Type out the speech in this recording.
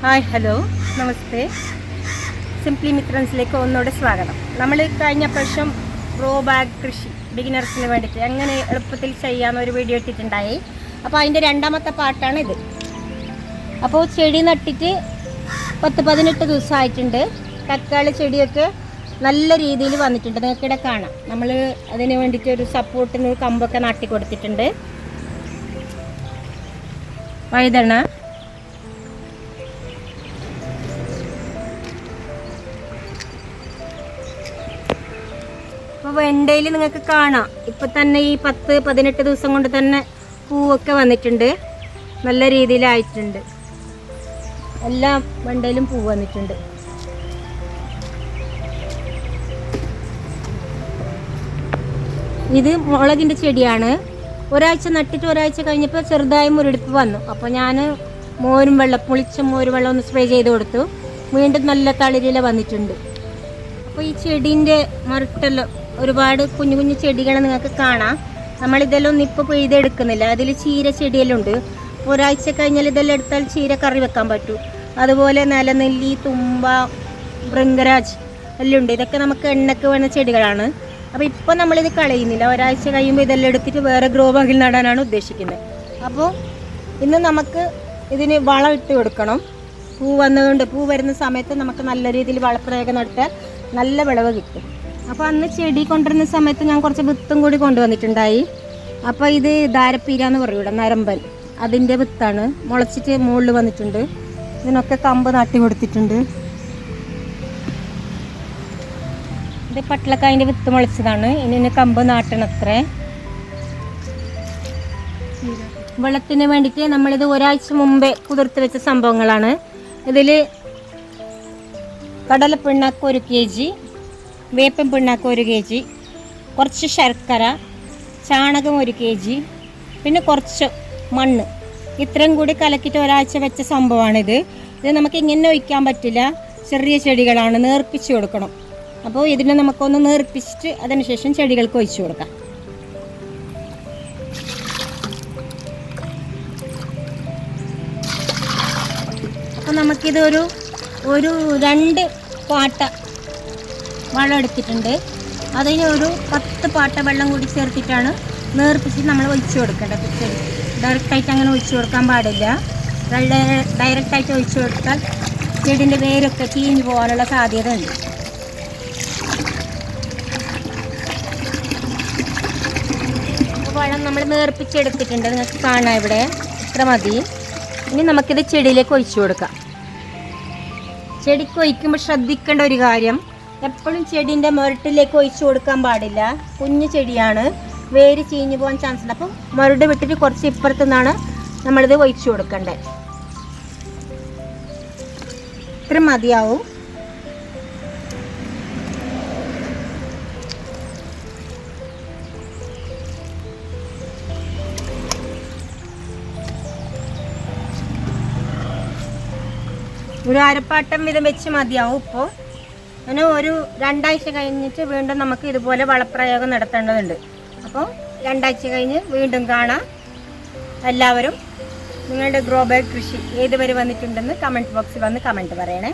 Hi hello നമസ്തേ. Simply മിത്രൻസിലേക്ക് ഒന്നുകൂടെ സ്വാഗതം. നമ്മൾ കഴിഞ്ഞ പ്രാവശ്യം ഗ്രോ ബാഗ് കൃഷി ബിഗിനേഴ്സിന് വേണ്ടിയിട്ട് എങ്ങനെ എളുപ്പത്തിൽ ചെയ്യാമെന്നൊരു വീഡിയോ ഇട്ടിട്ടുണ്ടായി. അപ്പോൾ അതിൻ്റെ രണ്ടാമത്തെ പാർട്ടാണിത്. അപ്പോൾ ചെടി നട്ടിട്ട് 10-18 ദിവസമായിട്ടുണ്ട്. തക്കാളി ചെടിയൊക്കെ നല്ല രീതിയിൽ വന്നിട്ടുണ്ട്. നിങ്ങൾക്കിടെ കാണാം. നമ്മൾ അതിന് വേണ്ടിയിട്ട് ഒരു സപ്പോർട്ടിന് ഒരു കമ്പൊക്കെ നാട്ടി കൊടുത്തിട്ടുണ്ട്. വഴുതണ, അപ്പോൾ വെണ്ടയിൽ നിങ്ങൾക്ക് കാണാം ഇപ്പം തന്നെ ഈ 10-18 ദിവസം കൊണ്ട് തന്നെ പൂവൊക്കെ വന്നിട്ടുണ്ട്. നല്ല രീതിയിലായിട്ടുണ്ട്. എല്ലാ വെണ്ടയിലും പൂ വന്നിട്ടുണ്ട്. ഇത് മുളകിൻ്റെ ചെടിയാണ്. ഒരാഴ്ച നട്ടിട്ട് ഒരാഴ്ച കഴിഞ്ഞപ്പോൾ ചെറുതായ മുരടിപ്പ് വന്നു. അപ്പോൾ ഞാൻ മോരും വെള്ളം, പുളിച്ച മോര് വെള്ളം ഒന്ന് സ്പ്രേ ചെയ്ത് കൊടുത്തു. വീണ്ടും നല്ല തളിരില വന്നിട്ടുണ്ട്. അപ്പോൾ ഈ ചെടീൻ്റെ മരട്ടെല്ലാം ഒരുപാട് കുഞ്ഞു കുഞ്ഞു ചെടികൾ നിങ്ങൾക്ക് കാണാം. നമ്മളിതെല്ലാം ഒന്നും ഇപ്പോൾ പെയ്തെടുക്കുന്നില്ല. അതിൽ ചീര ചെടിയെല്ലാം ഉണ്ട്. ഒരാഴ്ച കഴിഞ്ഞാൽ ഇതെല്ലാം എടുത്താൽ ചീര കറി വെക്കാൻ പറ്റും. അതുപോലെ നിലനെല്ലി, തുമ്പ, ഭൃംഗരാജ് എല്ലാം ഉണ്ട്. ഇതൊക്കെ നമുക്ക് എണ്ണക്ക് വേണ്ട ചെടികളാണ്. അപ്പോൾ ഇപ്പോൾ നമ്മളിത് കളയുന്നില്ല. ഒരാഴ്ച കഴിയുമ്പോൾ ഇതെല്ലാം എടുത്തിട്ട് വേറെ ഗ്രോ ബാഗിൽ നടാനാണ് ഉദ്ദേശിക്കുന്നത്. അപ്പോൾ ഇന്ന് നമുക്ക് ഇതിന് വളം ഇട്ട് കൊടുക്കണം. പൂ വന്നതുകൊണ്ട് പൂ വരുന്ന സമയത്ത് നമുക്ക് നല്ല രീതിയിൽ വളപ്രയോഗം നടത്തിയാൽ നല്ല വിളവ് കിട്ടും. അപ്പോൾ അന്ന് ചെടി കൊണ്ടുവരുന്ന സമയത്ത് ഞാൻ കുറച്ച് വിത്തും കൂടി കൊണ്ടുവന്നിട്ടുണ്ടായി. അപ്പോൾ ഇത് ധാരപ്പീര എന്ന് പറയും ഇവിടെ, നരമ്പൻ. അതിൻ്റെ വിത്താണ് മുളച്ചിട്ട് മുകളിൽ വന്നിട്ടുണ്ട്. ഇതിനൊക്കെ കമ്പ് നാട്ടി കൊടുത്തിട്ടുണ്ട്. ഇത് പട്ടളക്കായൻ്റെ വിത്ത് മുളച്ചതാണ്. ഇനി കമ്പ് നാട്ടണത്രേ. വെള്ളത്തിന് വേണ്ടിയിട്ട് നമ്മളിത് ഒരാഴ്ച മുമ്പേ കുതിർത്ത് വെച്ച സംഭവങ്ങളാണ്. ഇതിൽ കടലപ്പിണ്ണാക്ക് 1 kg, വേപ്പൻ പിണ്ണാക്ക് 1 kg, കുറച്ച് ശർക്കര, ചാണകം 1 kg, പിന്നെ കുറച്ച് മണ്ണ്. ഇത്രയും കൂടി കലക്കിയിട്ട് ഒരാഴ്ച വെച്ച സംഭവമാണിത്. ഇത് നമുക്ക് ഇങ്ങനെ ഒഴിക്കാൻ പറ്റില്ല. ചെറിയ ചെടികളാണ്, നേർപ്പിച്ച് കൊടുക്കണം. അപ്പോൾ ഇതിനെ നമുക്കൊന്ന് നേർപ്പിച്ചിട്ട് അതിനുശേഷം ചെടികൾക്ക് ഒഴിച്ചു കൊടുക്കാം. അപ്പോൾ നമുക്കിത് ഒരു 2 പാട്ട വളം എടുത്തിട്ടുണ്ട്. അതിന് ഒരു 10 പാട്ട വെള്ളം കൂടി ചേർത്തിട്ടാണ് നേർപ്പിച്ചിട്ട് നമ്മൾ ഒഴിച്ചു കൊടുക്കേണ്ടത്. ഡയറക്റ്റായിട്ട് അങ്ങനെ ഒഴിച്ചു കൊടുക്കാൻ പാടില്ല. ഡയറക്റ്റായിട്ട് ഒഴിച്ചു കൊടുത്താൽ ചെടിൻ്റെ വേരൊക്കെ ചീഞ്ഞു പോകാനുള്ള സാധ്യത ഉണ്ട്. വളം നമ്മൾ നേർപ്പിച്ചെടുത്തിട്ടുണ്ട്. നിങ്ങൾക്ക് കാണാം ഇവിടെ ഇത്ര മതി. ഇനി നമുക്കിത് ചെടിയിലേക്ക് ഒഴിച്ചു കൊടുക്കാം. ചെടിക്ക് ഒഴിക്കുമ്പോൾ ശ്രദ്ധിക്കേണ്ട ഒരു കാര്യം, എപ്പോഴും ചെടീൻ്റെ മുരട്ടിലേക്ക് ഒഴിച്ചു കൊടുക്കാൻ പാടില്ല. കുഞ്ഞു ചെടിയാണ്, വേര് ചീഞ്ഞു പോകാൻ ചാൻസ് ഉണ്ട്. അപ്പം മുരട് വിട്ടിട്ട് കുറച്ച് ഇപ്പുറത്തു നിന്നാണ് നമ്മളിത് ഒഴിച്ചു കൊടുക്കേണ്ടത്. ഇത്ര മതിയാവും. ഒരു അരപ്പാട്ടം വീതം വെച്ച് മതിയാവും. ഇപ്പോൾ അങ്ങനെ ഒരു 2 ആഴ്ച കഴിഞ്ഞിട്ട് വീണ്ടും നമുക്ക് ഇതുപോലെ വളപ്രയോഗം നടത്തേണ്ടതുണ്ട്. അപ്പോൾ 2 ആഴ്ച കഴിഞ്ഞ് വീണ്ടും കാണാം. എല്ലാവരും നിങ്ങളുടെ ഗ്രോ ബാഗ് കൃഷി ഏതുവരെ വന്നിട്ടുണ്ടെന്ന് കമൻറ്റ് ബോക്സിൽ വന്ന് കമൻറ്റ് പറയണേ.